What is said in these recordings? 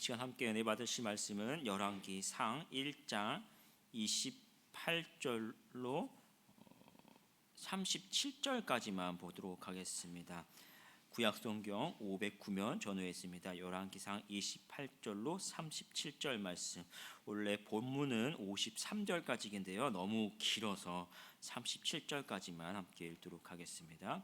시간 함께 은혜 받으실 말씀은 열왕기상 1장 28절로 37절까지만 보도록 하겠습니다. 구약성경 509면 전후에 있습니다. 열왕기상 28절로 37절 말씀. 원래 본문은 53절까지인데요. 너무 길어서 37절까지만 함께 읽도록 하겠습니다.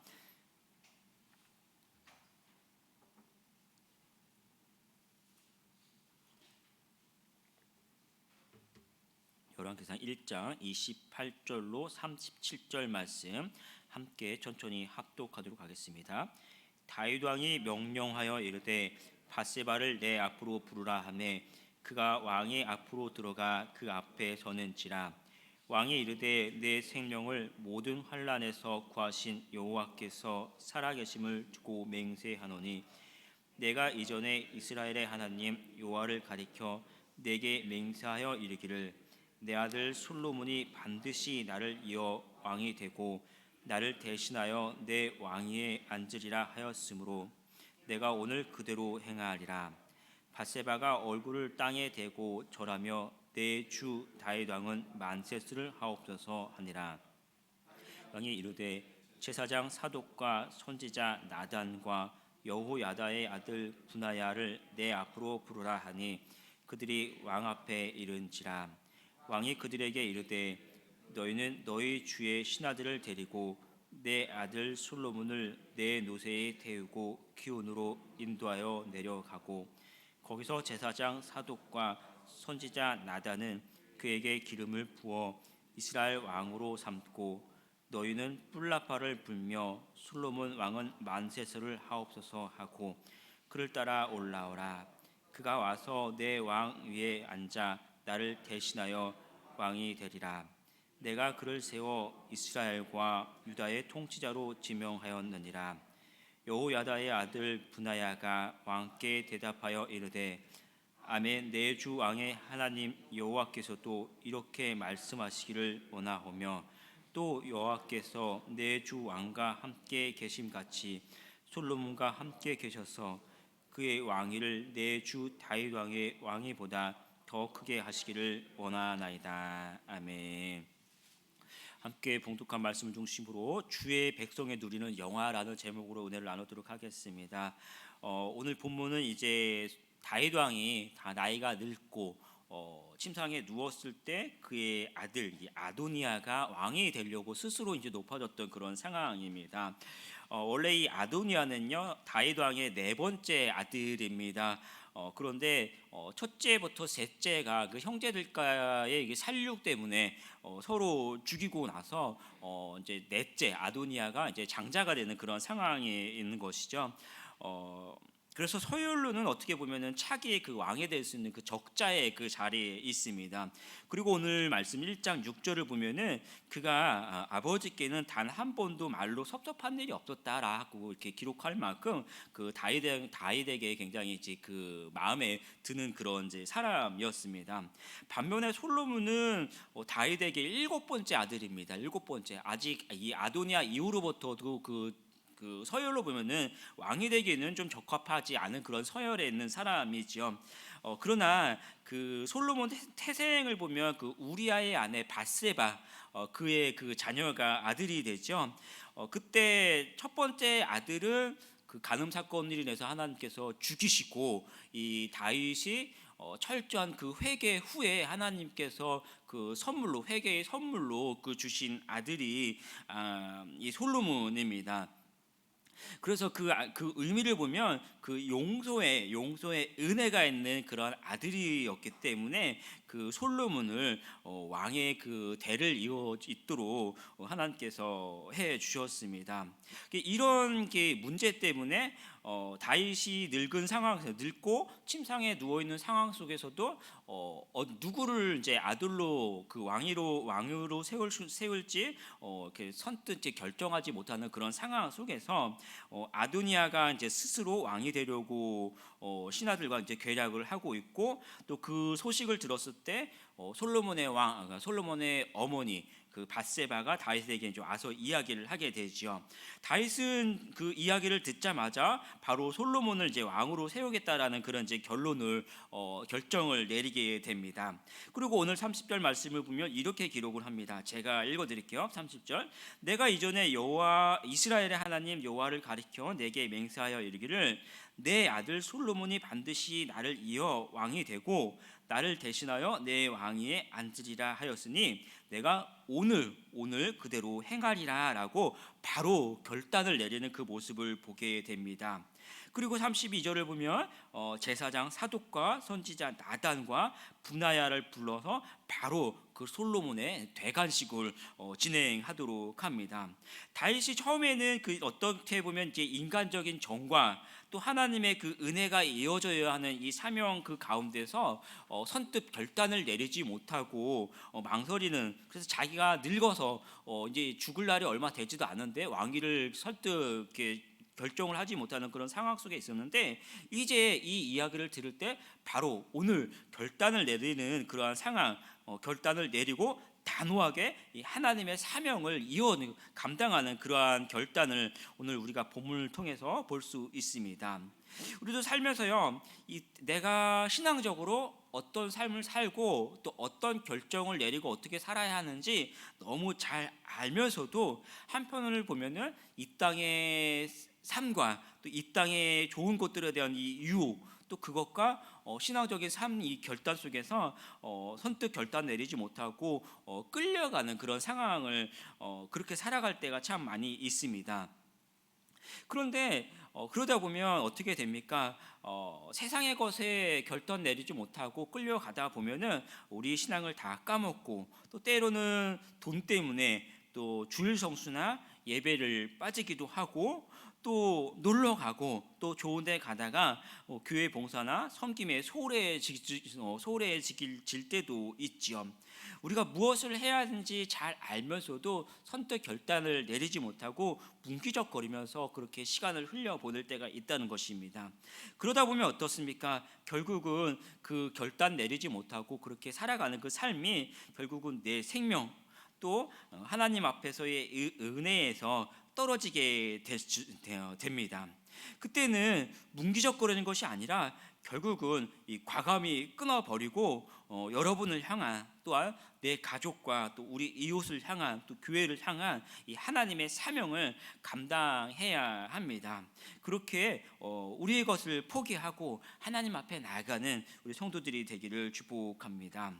열왕기상 1장 28절로 37절 말씀 함께 천천히 합독하도록 하겠습니다. 다윗 왕이 명령하여 이르되 밧세바를 내 앞으로 부르라 하매 그가 왕의 앞으로 들어가 그 앞에 서는지라. 왕이 이르되 내 생명을 모든 환난에서 구하신 여호와께서 살아계심을 두고 맹세하노니 내가 이전에 이스라엘의 하나님 여호와를 가리켜 내게 맹세하여 이르기를 내 아들 솔로몬이 반드시 나를 이어 왕이 되고 나를 대신하여 내 왕위에 앉으리라 하였으므로 내가 오늘 그대로 행하리라. 밧세바가 얼굴을 땅에 대고 절하며 내 주 다윗 왕은 만세스를 하옵소서 하니라. 왕이 이르되 제사장 사독과 선지자 나단과 여호야다의 아들 분하야를 내 앞으로 부르라 하니 그들이 왕 앞에 이른지라. 왕이 그들에게 이르되 너희는 너희 주의 신하들을 데리고 내 아들 솔로몬을 내 노새에 태우고 기온으로 인도하여 내려가고 거기서 제사장 사독과 선지자 나단은 그에게 기름을 부어 이스라엘 왕으로 삼고 너희는 뿔라파를 불며 솔로몬 왕은 만세설을 하옵소서 하고 그를 따라 올라오라. 그가 와서 내 왕 위에 앉아 나를 대신하여 왕이 되리라. 내가 그를 세워 이스라엘과 유다의 통치자로 지명하였느니라. 여호야다의 아들 분하야가 왕께 대답하여 이르되 아멘. 내 주 왕의 하나님 여호와께서도 이렇게 말씀하시기를 원하오며 또 여호와께서 내 주 왕과 함께 계심같이 솔로몬과 함께 계셔서 그의 왕위를 내 주 다윗 왕의 왕위보다 더 크게 하시기를 원하나이다. 아멘. 함께 봉독한 말씀을 중심으로 주의 백성의 누리는 영화라는 제목으로 은혜를 나누도록 하겠습니다. 오늘 본문은 이제 다윗 왕이 다 나이가 늙고 침상에 누웠을 때 그의 아들 아도니아가 왕이 되려고 스스로 이제 높아졌던 그런 상황입니다. 원래 이 아도니아는요 다윗 왕의 네 번째 아들입니다. 그런데 첫째부터 셋째가 그 형제들과의 이게 살육 때문에 서로 죽이고 나서 이제 넷째 아도니아가 이제 장자가 되는 그런 상황에 있는 것이죠. 그래서 서열로는 어떻게 보면은 차기의 그 왕이 될 수 있는 그 적자의 그 자리에 있습니다. 그리고 오늘 말씀 1장 6절을 보면은 그가 아버지께는 단 한 번도 말로 섭섭한 일이 없었다라고 이렇게 기록할 만큼 그 다윗에게 굉장히 이제 그 마음에 드는 그런 이제 사람이었습니다. 반면에 솔로몬은 다윗에게 7번째 아들입니다. 7번째. 아직 이 아도니아 이후로부터도 그 서열로 보면은 왕이 되기에는 좀 적합하지 않은 그런 서열에 있는 사람이죠. 그러나 그 솔로몬 태생을 보면 그 우리아의 아내 밧세바 그의 그 자녀가 아들이 되죠. 그때 첫 번째 아들은 그 간음 사건으로 인해서 하나님께서 죽이시고 이 다윗이 철저한 그 회개 후에 하나님께서 그 선물로 회개의 선물로 그 주신 아들이 이 솔로몬입니다. 그래서 그 의미를 보면 그 용서의 은혜가 있는 그런 아들이었기 때문에 그 솔로몬을 왕의 그 대를 이어있도록 하나님께서 해 주셨습니다. 이런 게 문제 때문에 다윗이 늙은 상황에서 늙고 침상에 누워 있는 상황 속에서도 누구를 이제 아들로 그 왕으로 세울지 이렇게 선뜻 결정하지 못하는 그런 상황 속에서 아도니아가 이제 스스로 왕이 되려고 신하들과 이제 계략을 하고 있고 또 그 소식을 들었을 때 솔로몬의 어머니 그 밧세바가 다윗에게 와서 이야기를 하게 되죠. 다윗은 그 이야기를 듣자마자 바로 솔로몬을 이제 왕으로 세우겠다라는 그런 이제 결정을 내리게 됩니다. 그리고 오늘 30절 말씀을 보면 이렇게 기록을 합니다. 제가 읽어드릴게요. 30절. 내가 이전에 여호와 이스라엘의 하나님 여호와를 가리켜 내게 맹세하여 이르기를 내 아들 솔로몬이 반드시 나를 이어 왕이 되고 나를 대신하여 내 왕위에 앉으리라 하였으니 내가 오늘 그대로 행하리라라고 바로 결단을 내리는 그 모습을 보게 됩니다. 그리고 32절을 보면 제사장 사독과 선지자 나단과 분하야를 불러서 바로 그 솔로몬의 대관식을 진행하도록 합니다. 다윗이 처음에는 그 어떻게 보면 이제 인간적인 정과 또 하나님의 그 은혜가 이어져야 하는 이 사명 그 가운데서 선뜻 결단을 내리지 못하고 망설이는, 그래서 자기가 늙어서 이제 죽을 날이 얼마 되지도 않은데 왕위를 선뜻 이렇게 결정을 하지 못하는 그런 상황 속에 있었는데, 이제 이 이야기를 들을 때 바로 오늘 결단을 내리는 그러한 상황, 결단을 내리고 단호하게 이 하나님의 사명을 감당하는 그러한 결단을 오늘 우리가 본문을 통해서 볼 수 있습니다. 우리도 살면서요, 내가 신앙적으로 어떤 삶을 살고 또 어떤 결정을 내리고 어떻게 살아야 하는지 너무 잘 알면서도 한편을 보면은 이 땅의 삶과 또 이 땅의 좋은 것들에 대한 이 유혹, 또 그것과 신앙적인 삶 이 결단 속에서 선뜻 결단 내리지 못하고 끌려가는 그런 상황을 그렇게 살아갈 때가 참 많이 있습니다. 그런데 그러다 보면 어떻게 됩니까? 세상의 것에 결단 내리지 못하고 끌려가다 보면은 우리 신앙을 다 까먹고, 또 때로는 돈 때문에 또 주일 성수나 예배를 빠지기도 하고, 또 놀러 가고, 또 좋은 데 가다가 교회 봉사나 섬김에 소홀해질 때도 있지요. 우리가 무엇을 해야 하는지 잘 알면서도 선뜻 결단을 내리지 못하고 뭉기적거리면서 그렇게 시간을 흘려보낼 때가 있다는 것입니다. 그러다 보면 어떻습니까? 결국은 그 결단 내리지 못하고 그렇게 살아가는 그 삶이 결국은 내 생명, 또 하나님 앞에서의 은혜에서 떨어지게 됩니다. 그때는 뭉기적거리는 것이 아니라 결국은 이 과감히 끊어버리고 여러분을 향한, 또한 내 가족과 또 우리 이웃을 향한, 또 교회를 향한 이 하나님의 사명을 감당해야 합니다. 그렇게 우리의 것을 포기하고 하나님 앞에 나아가는 우리 성도들이 되기를 축복합니다.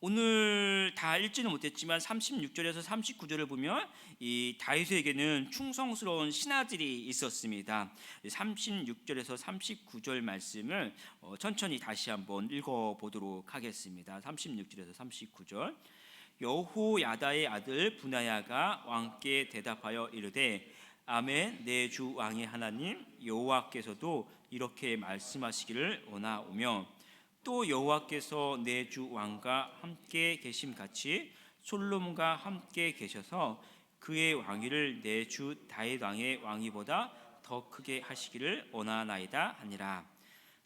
오늘 다 읽지는 못했지만 36절에서 39절을 보면 이 다윗에게는 충성스러운 신하들이 있었습니다. 36절에서 39절 말씀을 천천히 다시 한번 읽어보도록 하겠습니다. 36절에서 39절. 여호야다의 아들 분하야가 왕께 대답하여 이르되 아멘, 내 주 왕의 하나님 여호와께서도 이렇게 말씀하시기를 원하오며 또 여호와께서 내 주 왕과 함께 계심같이 솔로몬과 함께 계셔서 그의 왕위를 내 주 다윗 왕의 왕위보다 더 크게 하시기를 원하나이다 하니라.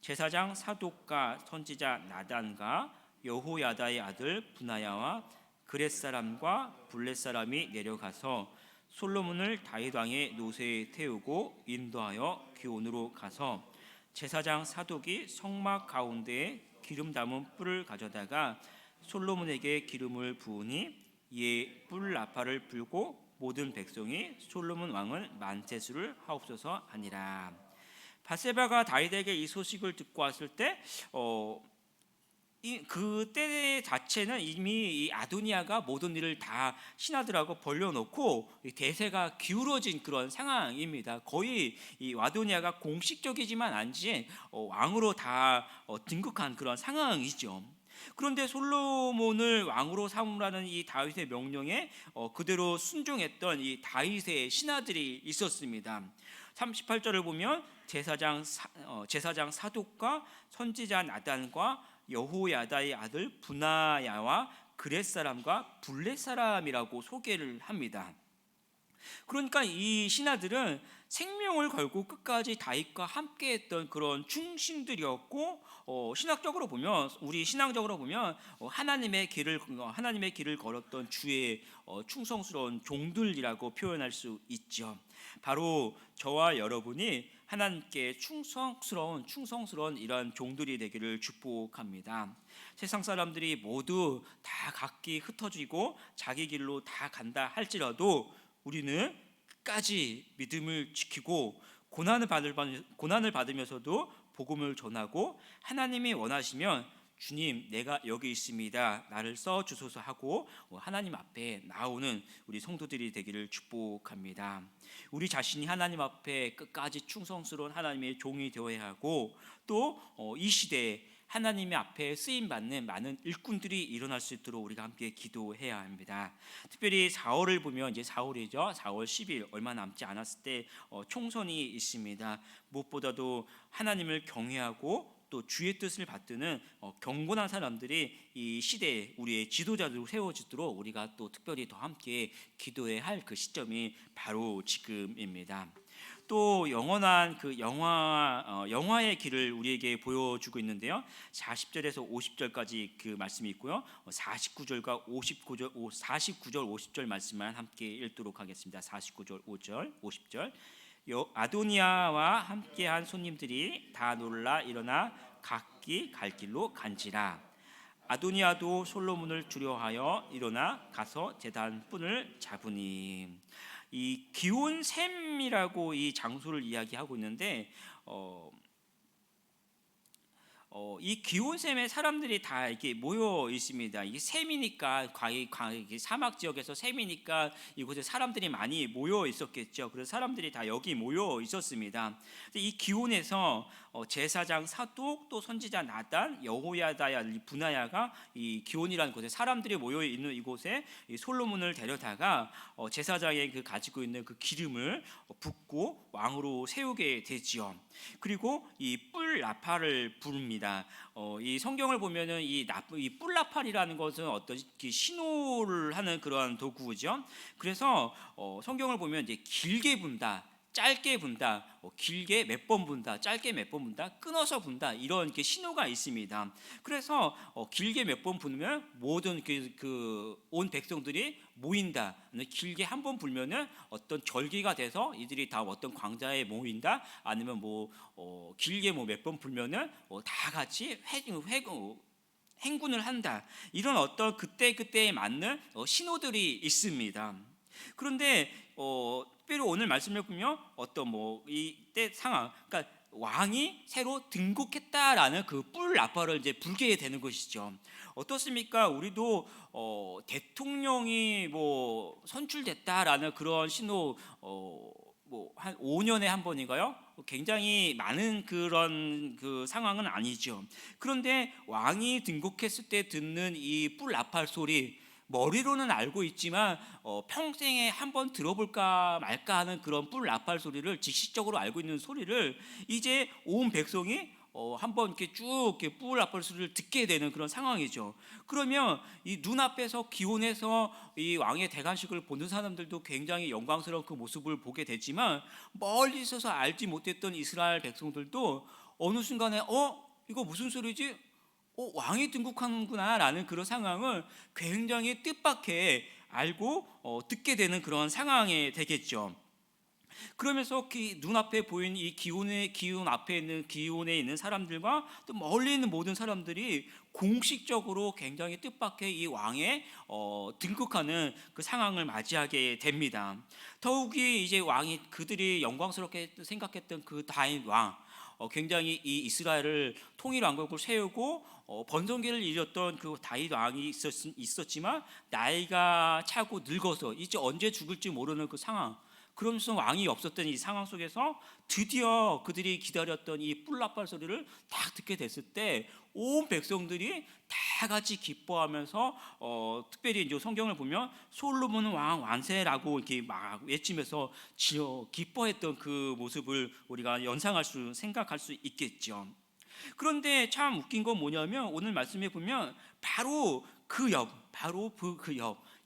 제사장 사독과 선지자 나단과 여호야다의 아들 분하야와 그렛 사람과 블렛 사람이 내려가서 솔로몬을 다윗 왕의 노새에 태우고 인도하여 기온으로 가서 제사장 사독이 성막 가운데에 기름 담은 뿔을 가져다가 솔로몬에게 기름을 부으니 이에 뿔 나팔을 불고 모든 백성이 솔로몬 왕을 만세수를 하옵소서 하니라. 밧세바가 다윗에게 이 소식을 듣고 왔을 때 그때 자체는 이미 이 아도니아가 모든 일을 다 신하들하고 벌려놓고 대세가 기울어진 그런 상황입니다. 거의 이 아도니아가 공식적이지만 않지 왕으로 다 등극한 그런 상황이죠. 그런데 솔로몬을 왕으로 삼으라는 이 다윗의 명령에 그대로 순종했던 이 다윗의 신하들이 있었습니다. 38절을 보면 제사장 사독과 선지자 나단과 여호야다의 아들 분하야와 그렛 사람과 블렛 사람이라고 소개를 합니다. 그러니까 이 신하들은 생명을 걸고 끝까지 다윗과 함께했던 그런 충신들이었고, 신학적으로 보면, 우리 신앙적으로 보면 하나님의 길을 걸었던 주의 충성스러운 종들이라고 표현할 수 있죠. 바로 저와 여러분이 하나님께 충성스러운 이러한 종들이 되기를 축복합니다. 세상 사람들이 모두 다 각기 흩어지고 자기 길로 다 간다 할지라도 우리는 끝까지 믿음을 지키고 고난을 받으면서도 복음을 전하고, 하나님이 원하시면 주님 내가 여기 있습니다, 나를 써 주소서 하고 하나님 앞에 나오는 우리 성도들이 되기를 축복합니다. 우리 자신이 하나님 앞에 끝까지 충성스러운 하나님의 종이 되어야 하고, 또 이 시대에 하나님의 앞에 쓰임받는 많은 일꾼들이 일어날 수 있도록 우리가 함께 기도해야 합니다. 특별히 4월을 보면, 이제 4월이죠. 4월 10일 얼마 남지 않았을 때 총선이 있습니다. 무엇보다도 하나님을 경외하고 또 주의 뜻을 받드는 경건한 사람들이 이 시대에 우리의 지도자들로 세워지도록 우리가 또 특별히 더 함께 기도해야 할 그 시점이 바로 지금입니다. 또 영원한 그 영화의 길을 우리에게 보여주고 있는데요. 40절에서 50절까지 그 말씀이 있고요. 49절과 49절 50절 말씀만 함께 읽도록 하겠습니다. 49절 5절 50절. 아도니아와 함께한 손님들이 다 놀라 일어나 각기 갈 길로 간지라. 아도니아도 솔로몬을 두려워하여 일어나 가서 제단 뿔을 잡으니. 이 기온샘이라고 이 장소를 이야기하고 있는데, 이 기온샘에 사람들이 다 이렇게 모여 있습니다. 이게 샘이니까 사막 지역에서 샘이니까 이곳에 사람들이 많이 모여 있었겠죠. 그래서 사람들이 다 여기 모여 있었습니다. 이 기온에서 제사장 사독 또 선지자 나단 여호야다야 분하야가 이 기온이라는 곳에 사람들이 모여 있는 이곳에 솔로몬을 데려다가 제사장의 그 가지고 있는 그 기름을 붓고 왕으로 세우게 되지요. 그리고 이 뿔 나팔을 부릅니다. 이 성경을 보면은 이 뿔 나팔이라는 것은 어떤 신호를 하는 그러한 도구죠. 그래서 성경을 보면 이제 길게 분다, 짧게 분다, 길게 몇 번 분다, 짧게 몇 번 분다, 끊어서 분다, 이런 이렇게 신호가 있습니다. 그래서 길게 몇 번 부르면 모든 온 백성들이 모인다. 길게 한 번 불면은 어떤 절기가 돼서 이들이 다 어떤 광자에 모인다. 아니면 길게 몇 번 불면은 다 같이 행군을 한다. 이런 어떤 그때에 맞는 신호들이 있습니다. 그런데 특별히 오늘 말씀을 보면 어떤 이때 상황, 그러니까 왕이 새로 등극했다라는 그 뿔 나팔을 이제 불게 되는 것이죠. 어떻습니까? 우리도 대통령이 선출됐다라는 그런 신호 한 5년에 한 번인가요? 굉장히 많은 그런 그 상황은 아니죠. 그런데 왕이 등극했을 때 듣는 이 뿔 나팔 소리, 머리로는 알고 있지만 평생에 한번 들어볼까 말까 하는 그런 뿔 나팔 소리를, 직시적으로 알고 있는 소리를 이제 온 백성이 한번 이렇게 쭉 뿔 나팔 소리를 듣게 되는 그런 상황이죠. 그러면 이 눈앞에서 기온에서 이 왕의 대관식을 보는 사람들도 굉장히 영광스러운 그 모습을 보게 되지만, 멀리 있어서 알지 못했던 이스라엘 백성들도 어느 순간에 이거 무슨 소리지? 왕이 등극하는구나 라는 그런 상황을 굉장히 뜻밖의 알고 듣게 되는 그런 상황이 되겠죠. 그러면서 눈앞에 보이는 이 기온에 있는 사람들과 또 멀리 있는 모든 사람들이 공식적으로 굉장히 뜻밖의 이 왕의 등극하는 그 상황을 맞이하게 됩니다. 더욱이 이제 왕이, 그들이 영광스럽게 생각했던 그 다윗 왕, 굉장히 이 이스라엘을 통일 왕국을 세우고 번성기를 이뤘던 그 다윗 왕이 있었지만 나이가 차고 늙어서 이제 언제 죽을지 모르는 그 상황, 그러면서 왕이 없었던 이 상황 속에서 드디어 그들이 기다렸던 이 뿔 나팔 소리를 딱 듣게 됐을 때 온 백성들이 다 같이 기뻐하면서 특별히 이제 성경을 보면 솔로몬 왕 완세라고 이렇게 막 외치면서 기뻐했던 그 모습을 우리가 생각할 수 있겠죠. 그런데 참 웃긴 건 뭐냐면, 오늘 말씀에 보면 바로 그 옆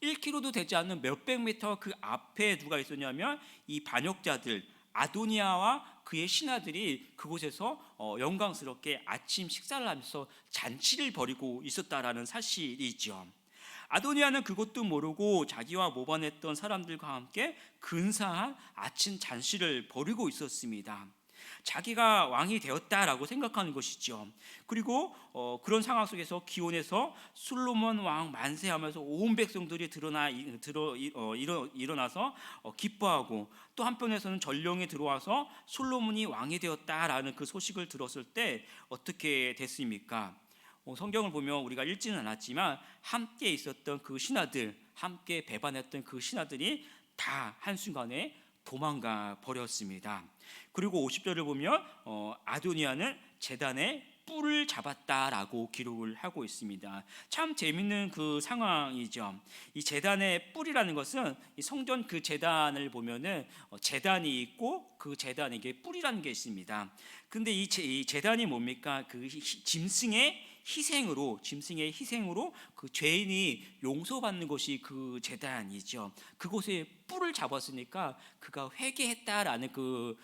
1km도 되지 않는 몇백 미터 그 앞에 누가 있었냐면 이 반역자들 아도니아와 그의 신하들이 그곳에서 영광스럽게 아침 식사를 하면서 잔치를 벌이고 있었다라는 사실이죠. 아도니아는 그것도 모르고 자기와 모반했던 사람들과 함께 근사한 아침 잔치를 벌이고 있었습니다. 자기가 왕이 되었다라고 생각하는 것이죠. 그리고 그런 상황 속에서 기온에서 솔로몬 왕 만세하면서 온 백성들이 일어나서 기뻐하고, 또 한편에서는 전령이 들어와서 솔로몬이 왕이 되었다라는 그 소식을 들었을 때 어떻게 됐습니까? 성경을 보면 우리가 읽지는 않았지만 함께 있었던 그 신하들, 함께 배반했던 그 신하들이 다 한순간에 도망가 버렸습니다. 그리고 50절을 보면 아도니아는 제단에 뿔을 잡았다라고 기록을 하고 있습니다. 참 재밌는 그 상황이죠. 이 제단의 뿔이라는 것은 이 성전 그 제단을 보면은 제단이 있고 그 제단에게 뿔이라는 게 있습니다. 근데 이 제단이 뭡니까? 그 짐승의 희생으로 그 죄인이 용서받는 것이 그 제단이죠. 그곳에 뿔을 잡았으니까 그가 회개했다라는 그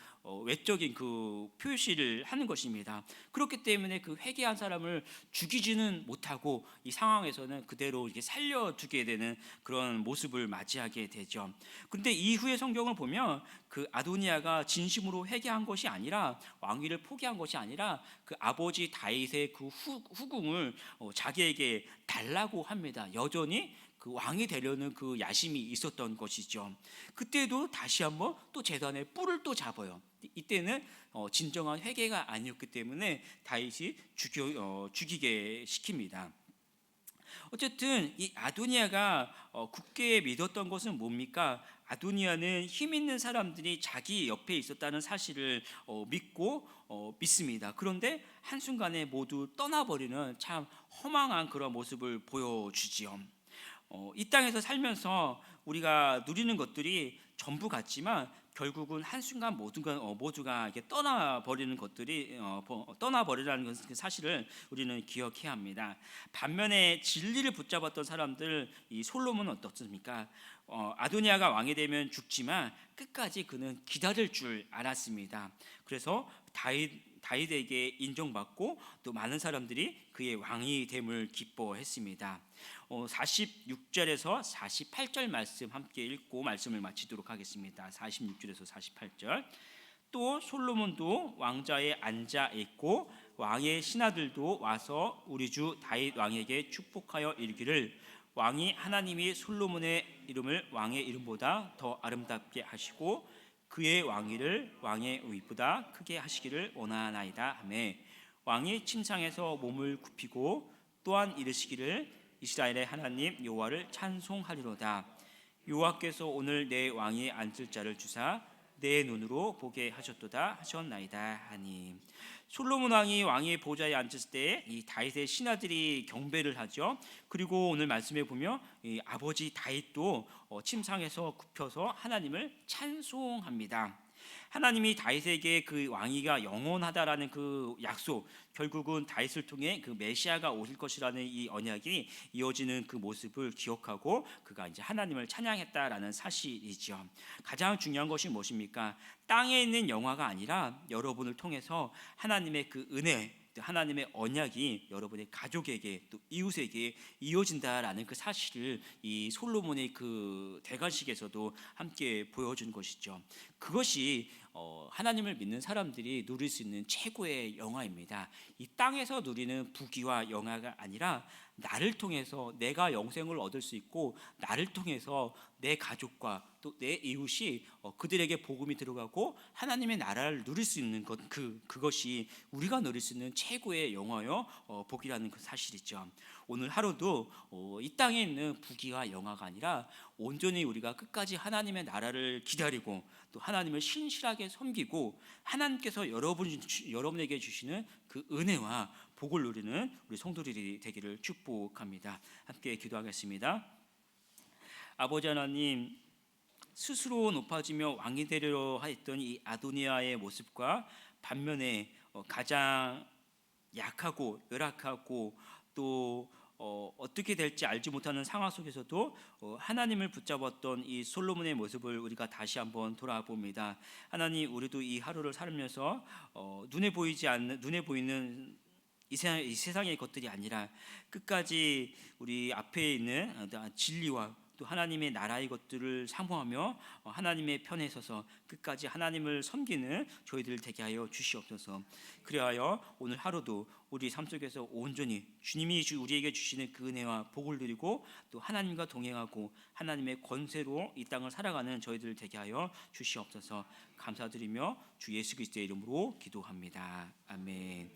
외적인 그 표시를 하는 것입니다. 그렇기 때문에 그 회개한 사람을 죽이지는 못하고 이 상황에서는 그대로 이렇게 살려두게 되는 그런 모습을 맞이하게 되죠. 그런데 이후의 성경을 보면 그 아도니아가 진심으로 회개한 것이 아니라, 왕위를 포기한 것이 아니라 그 아버지 다윗의 그 후궁을 자기에게 달라고 합니다. 여전히 그 왕이 되려는 그 야심이 있었던 것이죠. 그때도 다시 한번 또 제단에 뿔을 또 잡아요. 이때는 진정한 회개가 아니었기 때문에 다윗이 죽이게 시킵니다. 어쨌든 이 아도니아가 굳게 믿었던 것은 뭡니까? 아도니아는 힘 있는 사람들이 자기 옆에 있었다는 사실을 믿습니다. 그런데 한순간에 모두 떠나버리는 참 허망한 그런 모습을 보여주지요. 이 땅에서 살면서 우리가 누리는 것들이 전부 같지만 결국은 한순간 모두가 이렇게 떠나버리는 것들이 떠나버리라는 그 사실을 우리는 기억해야 합니다. 반면에 진리를 붙잡았던 사람들, 이 솔로몬은 어떻습니까? 아도니아가 왕이 되면 죽지만 끝까지 그는 기다릴 줄 알았습니다. 그래서 다윗에게 인정받고 또 많은 사람들이 그의 왕이 됨을 기뻐했습니다. 46절에서 48절 말씀 함께 읽고 말씀을 마치도록 하겠습니다. 46절에서 48절. 또 솔로몬도 왕자에 앉아 있고 왕의 신하들도 와서 우리 주 다윗 왕에게 축복하여 이르기를, 왕이 하나님이 솔로몬의 이름을 왕의 이름보다 더 아름답게 하시고 그의 왕위를 왕의 위보다 크게 하시기를 원하나이다 하며, 왕이 침상에서 몸을 굽히고 또한 이르시기를, 이스라엘의 하나님 여호와를 찬송하리로다. 여호와께서 오늘 내 왕이 앉을 자를 주사 내 눈으로 보게 하셨도다 하셨나이다 하니. 솔로몬 왕이 왕의 보좌에 앉았을 때 이 다윗의 신하들이 경배를 하죠. 그리고 오늘 말씀에 보면 이 아버지 다윗도 침상에서 굽혀서 하나님을 찬송합니다. 하나님이 다윗에게 그 왕위가 영원하다라는 그 약속, 결국은 다윗을 통해 그 메시아가 오실 것이라는 이 언약이 이어지는 그 모습을 기억하고 그가 이제 하나님을 찬양했다라는 사실이죠. 가장 중요한 것이 무엇입니까? 땅에 있는 영화가 아니라 여러분을 통해서 하나님의 그 은혜, 하나님의 언약이 여러분의 가족에게 또 이웃에게 이어진다라는 그 사실을 이 솔로몬의 그 대관식에서도 함께 보여준 것이죠. 그것이 하나님을 믿는 사람들이 누릴 수 있는 최고의 영화입니다. 이 땅에서 누리는 부귀와 영화가 아니라 나를 통해서 내가 영생을 얻을 수 있고, 나를 통해서 내 가족과 또 내 이웃이 그들에게 복음이 들어가고 하나님의 나라를 누릴 수 있는 것, 그것이 우리가 누릴 수 있는 최고의 영화요 복이라는 그 사실이죠. 오늘 하루도 이 땅에 있는 부귀와 영화가 아니라 온전히 우리가 끝까지 하나님의 나라를 기다리고 또 하나님을 신실하게 섬기고 하나님께서 여러분에게 주시는 그 은혜와 복을 누리는 우리 성도들이 되기를 축복합니다. 함께 기도하겠습니다. 아버지 하나님, 스스로 높아지며 왕이 되려 했던 이 아도니아의 모습과 반면에 가장 약하고 열악하고 또 어떻게 될지 알지 못하는 상황 속에서도 하나님을 붙잡았던 이 솔로몬의 모습을 우리가 다시 한번 돌아봅니다. 하나님, 우리도 이 하루를 살면서 눈에 보이는 이 세상의 것들이 아니라 끝까지 우리 앞에 있는 진리와 또 하나님의 나라의 것들을 사모하며 하나님의 편에 서서 끝까지 하나님을 섬기는 저희들 되게 하여 주시옵소서. 그리하여 오늘 하루도 우리 삶 속에서 온전히 주님이 우리에게 주시는 그 은혜와 복을 누리고 또 하나님과 동행하고 하나님의 권세로 이 땅을 살아가는 저희들 되게 하여 주시옵소서. 감사드리며 주 예수 그리스도의 이름으로 기도합니다. 아멘.